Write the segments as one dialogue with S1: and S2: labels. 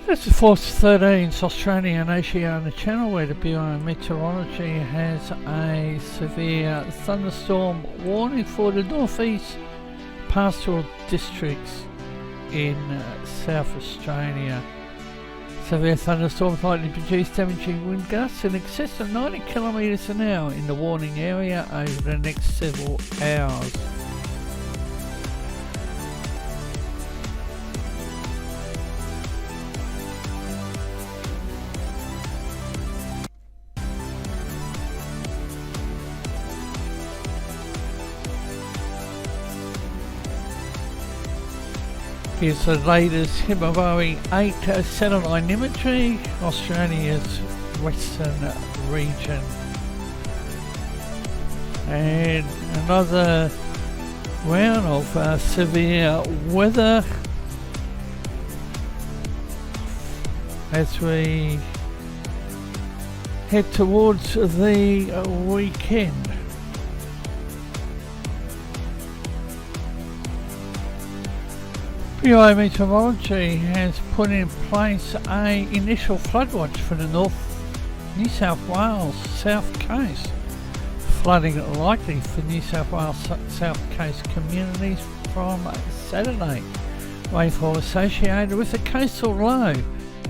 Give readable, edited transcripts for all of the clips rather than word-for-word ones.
S1: This is Force 13's Australia and Oceania channel, where the Bureau of Meteorology has a severe thunderstorm warning for the northeast pastoral districts in South Australia. Severe thunderstorms likely to produce damaging wind gusts in excess of 90 kilometres an hour in the warning area over the next several hours. Here's the latest Himawari 8 satellite imagery, Australia's western region. And another round of severe weather as we head towards the weekend. Bureau of Meteorology has put in place an initial flood watch for the North New South Wales South Coast. Flooding likely for New South Wales South Coast communities from Saturday. Rainfall associated with the coastal low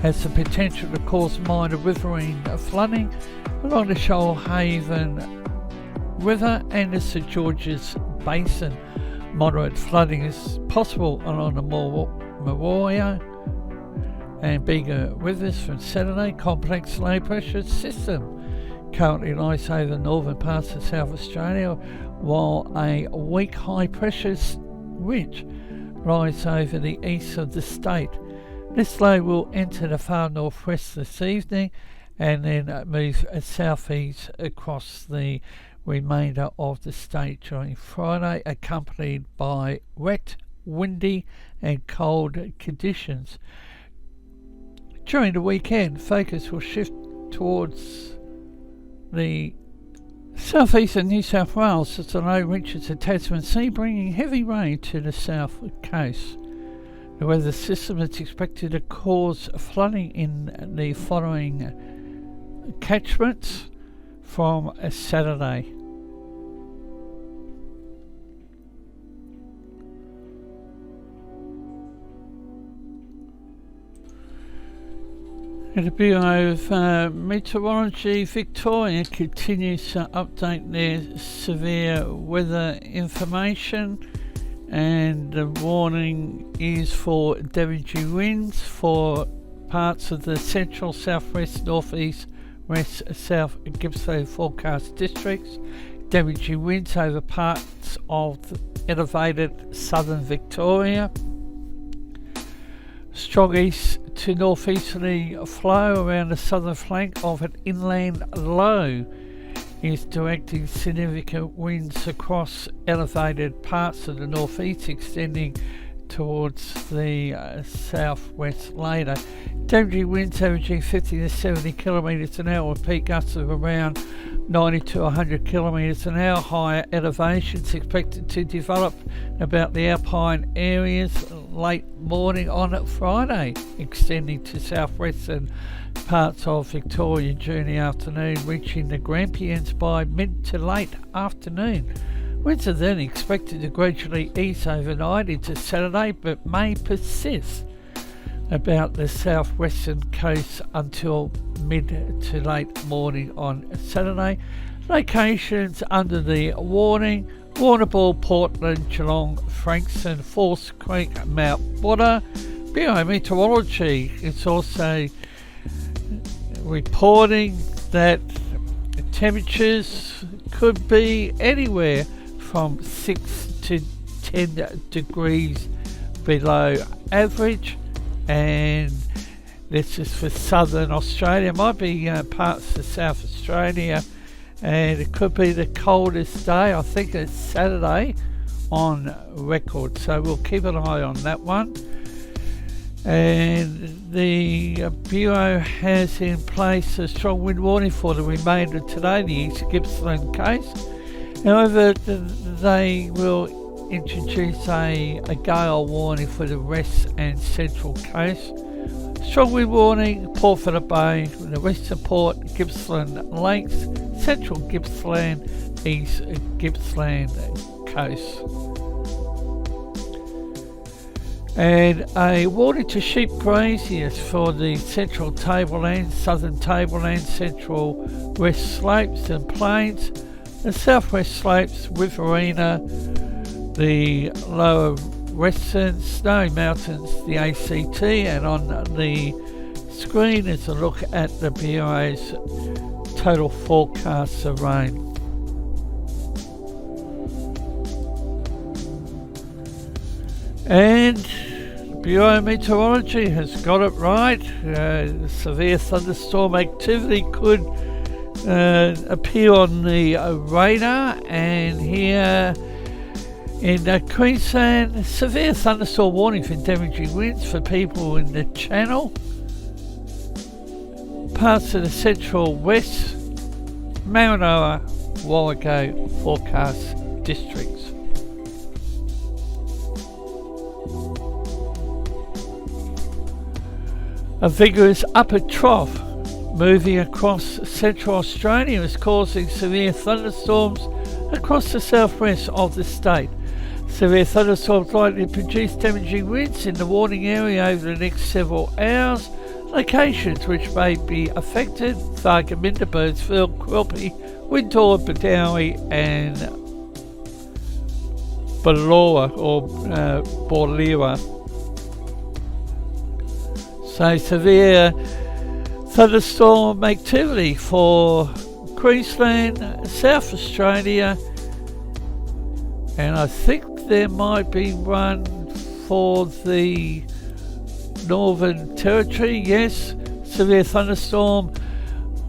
S1: has the potential to cause minor riverine flooding along the Shoalhaven River and the St George's Basin. Moderate flooding is possible along the Moruya and Bega rivers from Saturday. Complex low pressure system currently lies over the northern parts of South Australia, while a weak high pressure ridge lies over the east of the state. This low will enter the far northwest this evening and then move southeast across the remainder of the state during Friday, accompanied by wet, windy and cold conditions. During the weekend, focus will shift towards the southeastern New South Wales as the low reaches the Tasman Sea, bringing heavy rain to the south coast. The weather system is expected to cause flooding in the following catchments from Saturday. The Bureau of Meteorology Victoria continues to update their severe weather information, and the warning is for damaging winds for parts of the central, southwest, northeast, west, south Gippsland forecast districts. Damaging winds over parts of the elevated southern Victoria. Strong east to northeasterly flow around the southern flank of an inland low is directing significant winds across elevated parts of the northeast, extending towards the southwest later. Damaging winds averaging 50 to 70 kilometres an hour with peak gusts of around 90 to 100 kilometres an hour. Higher elevations expected to develop about the alpine areas late morning on Friday, extending to southwestern parts of Victoria during the afternoon, reaching the Grampians by mid to late afternoon. Winds are then expected to gradually ease overnight into Saturday, but may persist about the southwestern coast until mid to late morning on Saturday. Locations under the warning: Warrnambool, Portland, Geelong, Frankston, Force Creek, Mount Butter. Bureau of Meteorology is also reporting that temperatures could be anywhere from 6 to 10 degrees below average, and this is for southern Australia. Might be parts of South Australia, and it could be the coldest day. I think it's Saturday on record, so we'll keep an eye on that one. And the Bureau has in place a strong wind warning for the remainder of today, the East Gippsland coast. However, they will introduce a gale warning for the west and central coast. Strong wind warning, Port Phillip Bay, the western port, Gippsland Lakes, central Gippsland, east Gippsland coast. And a warning to sheep graziers for the central tablelands, southern tablelands, central west slopes and plains, the southwest slopes, Riverina, the lower western snowy mountains, the ACT, and on the screen is a look at the Bureau's total forecasts of rain. And Bureau Meteorology has got it right. Severe thunderstorm activity could appear on the radar, and here in Queensland, severe thunderstorm warning for damaging winds for people in the Channel, parts of the central west, Maranoa, Warrego forecast districts. A vigorous upper trough moving across central Australia is causing severe thunderstorms across the southwest of the state. Severe thunderstorms likely to produce damaging winds in the warning area over the next several hours. Locations which may be affected: Thargomindah, Birdsville, Quilpie, Wintour, Badawi and Ballora or Borlera. So severe thunderstorm activity for Queensland, South Australia, and I think there might be one for the Northern Territory. Yes, severe thunderstorm,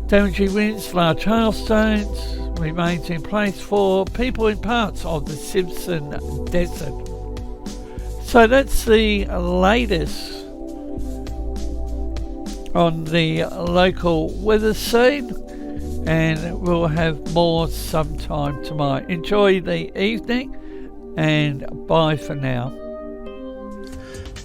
S1: damaging winds, large hailstones remains in place for people in parts of the Simpson Desert. So that's the latest on the local weather scene, and we'll have more sometime tomorrow. Enjoy the evening, and bye for now.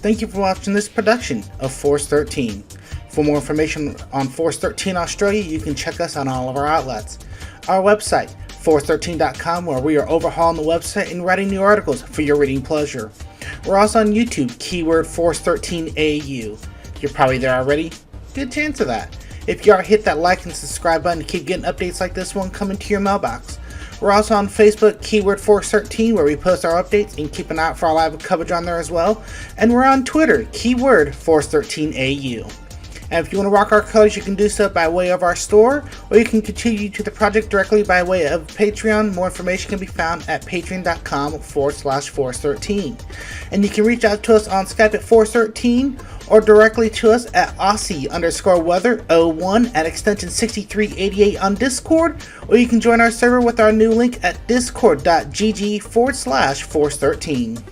S2: Thank you for watching this production of Force 13. For more information on Force 13 Australia, you can check us on all of our outlets. Our website, force13.com, where we are overhauling the website and writing new articles for your reading pleasure. We're also on YouTube, keyword Force13AU. You're probably there already. Good chance of that. If you are, hit that like and subscribe button to keep getting updates like this one coming to your mailbox. We're also on Facebook, keyword Force13, where we post our updates, and keep an eye out for our live coverage on there as well. And we're on Twitter, keyword Force13AU. And if you want to rock our colors, you can do so by way of our store, or you can contribute to the project directly by way of Patreon. More information can be found at patreon.com/Force13. And you can reach out to us on Skype at Force13, or directly to us at Aussie_weather01 at extension 6388 on Discord, or you can join our server with our new link at discord.gg/Force13.